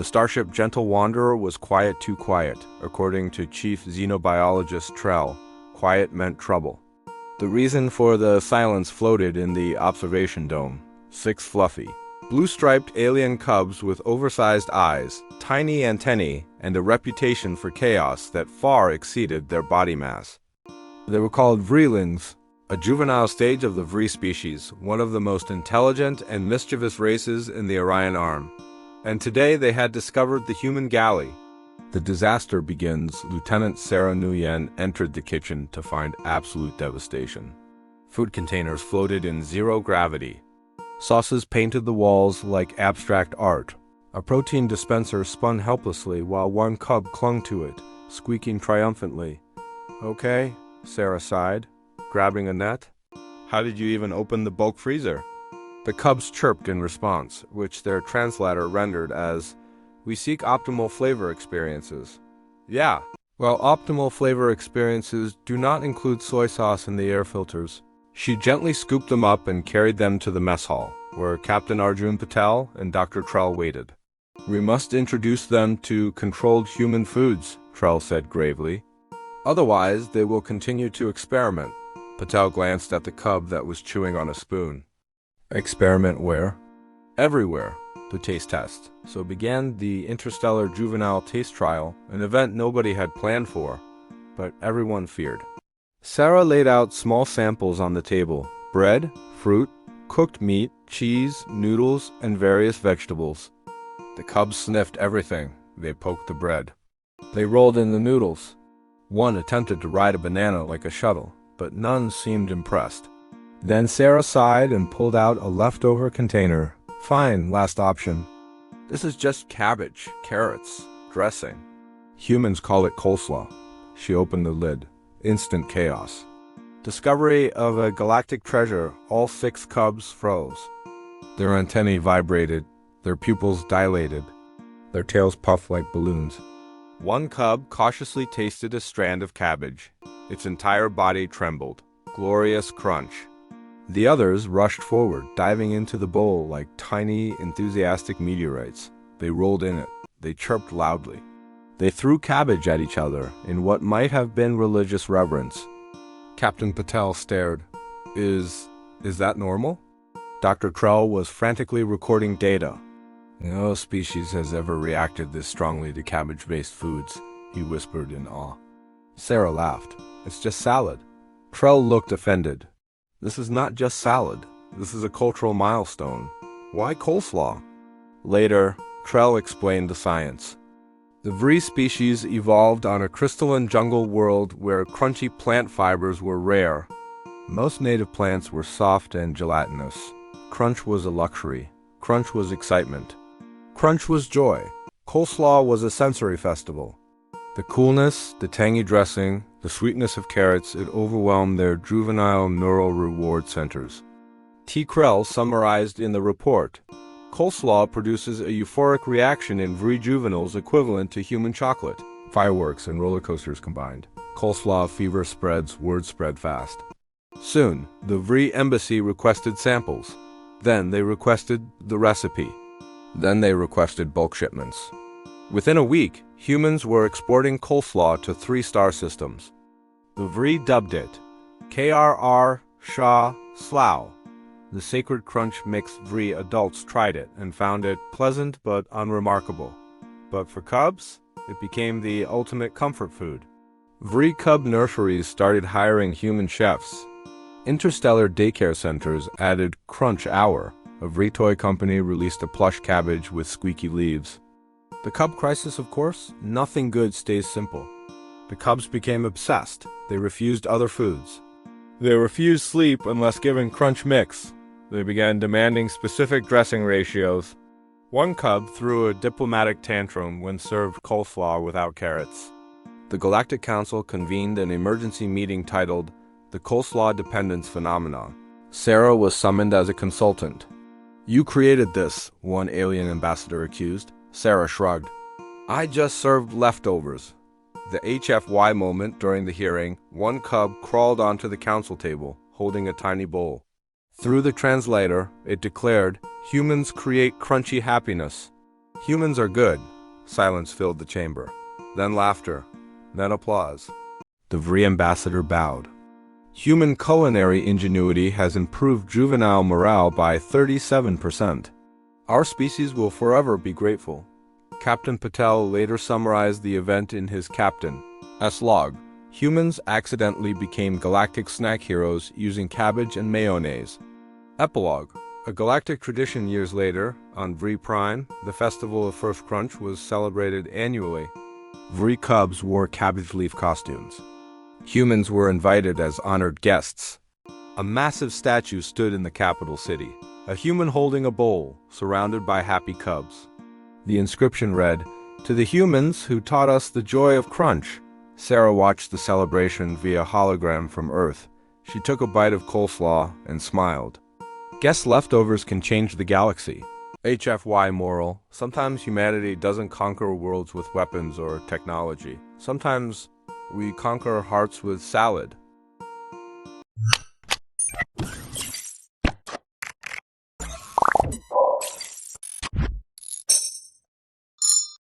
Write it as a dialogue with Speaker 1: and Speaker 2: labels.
Speaker 1: The starship Gentle Wanderer was quiet too quiet. According to Chief Xenobiologist Trell, quiet meant trouble. The reason for the silence floated in the observation dome. 6 fluffy, blue-striped alien cubs with oversized eyes, tiny antennae, and a reputation for chaos that far exceeded their body mass. They were called Vreelings, a juvenile stage of the Vree species, one of the most intelligent and mischievous races in the Orion Arm. And today they had discovered the human galley. The disaster begins. Lieutenant Sarah Nguyen entered the kitchen to find absolute devastation. Food containers floated in zero gravity. Sauces painted the walls like abstract art. A protein dispenser spun helplessly while one cub clung to it, squeaking triumphantly. "Okay," Sarah sighed, grabbing a net. "How did you even open the bulk freezer?" The cubs chirped in response, which their translator rendered as, "We seek optimal flavor experiences." Yeah, well, optimal flavor experiences do not include soy sauce in the air filters. She gently scooped them up and carried them to the mess hall, where Captain Arjun Patel and Dr. Trell waited. "We must introduce them to controlled human foods," Trell said gravely. "Otherwise, they will continue to experiment." Patel glanced at the cub that was chewing on a spoon. "Experiment where?" "Everywhere. The taste test." So began the interstellar juvenile taste trial, an event nobody had planned for, but everyone feared. Sarah laid out small samples on the table: bread, fruit, cooked meat, cheese, noodles, and various vegetables. The cubs sniffed everything. They poked the bread. They rolled in the noodles. One attempted to ride a banana like a shuttle, but none seemed impressed. Then Sarah sighed and pulled out a leftover container. "Fine, last option. This is just cabbage, carrots, dressing. Humans call it coleslaw." She opened the lid. Instant chaos. Discovery of a galactic treasure. All 6 cubs froze. Their antennae vibrated, their pupils dilated, their tails puffed like balloons. One cub cautiously tasted a strand of cabbage. Its entire body trembled. Glorious crunch. The others rushed forward, diving into the bowl like tiny, enthusiastic meteorites. They rolled in it. They chirped loudly. They threw cabbage at each other in what might have been religious reverence. Captain Patel stared. Is that normal?" Dr. Trell was frantically recording data. "No species has ever reacted this strongly to cabbage-based foods," he whispered in awe. Sarah laughed. "It's just salad." Trell looked offended. "This is not just salad. This is a cultural milestone. Why coleslaw?" Later, Trell explained the science. The Vree species evolved on a crystalline jungle world where crunchy plant fibers were rare. Most native plants were soft and gelatinous. Crunch was a luxury. Crunch was excitement. Crunch was joy. Coleslaw was a sensory festival. The coolness, the tangy dressing, the sweetness of carrots, it overwhelmed their juvenile neural reward centers. T. Krell summarized in the report, "Coleslaw produces a euphoric reaction in Vree juveniles equivalent to human chocolate. Fireworks and roller coasters combined. Coleslaw fever spreads, word spread fast." Soon, the Vree embassy requested samples. Then they requested the recipe. Then they requested bulk shipments. Within a week, humans were exporting coleslaw to 3 star systems. The Vree dubbed it KRR Shah Slow. The Sacred Crunch Mix Vree adults tried it and found it pleasant but unremarkable. But for cubs, it became the ultimate comfort food. Vree cub nurseries started hiring human chefs. Interstellar daycare centers added Crunch Hour. A Vree toy company released a plush cabbage with squeaky leaves. The cub crisis, of course, nothing good stays simple. The cubs became obsessed. They refused other foods. They refused sleep unless given Crunch Mix. They began demanding specific dressing ratios. One cub threw a diplomatic tantrum when served coleslaw without carrots. The Galactic Council convened an emergency meeting titled The Coleslaw Dependence Phenomenon. Sarah was summoned as a consultant. "You created this," one alien ambassador accused. Sarah shrugged. "I just served leftovers." The HFY moment during the hearing, one cub crawled onto the council table, holding a tiny bowl. Through the translator, it declared, "Humans create crunchy happiness." Humans are good. Silence filled the chamber. Then laughter. Then applause. The Vree ambassador bowed. Human culinary ingenuity has improved juvenile morale by 37%. Our species will forever be grateful. Captain Patel later summarized the event in his Captain's log. Humans accidentally became galactic snack heroes using cabbage and mayonnaise. Epilogue. A galactic tradition years later, on Vree Prime, the festival of First Crunch was celebrated annually. Vree cubs wore cabbage leaf costumes. Humans were invited as honored guests. A massive statue stood in the capital city, a human holding a bowl, surrounded by happy cubs. The inscription read, "To the humans who taught us the joy of crunch." Sarah watched the celebration via hologram from Earth. She took a bite of coleslaw and smiled. Guess leftovers can change the galaxy. HFY moral. Sometimes humanity doesn't conquer worlds with weapons or technology. Sometimes we conquer hearts with salad.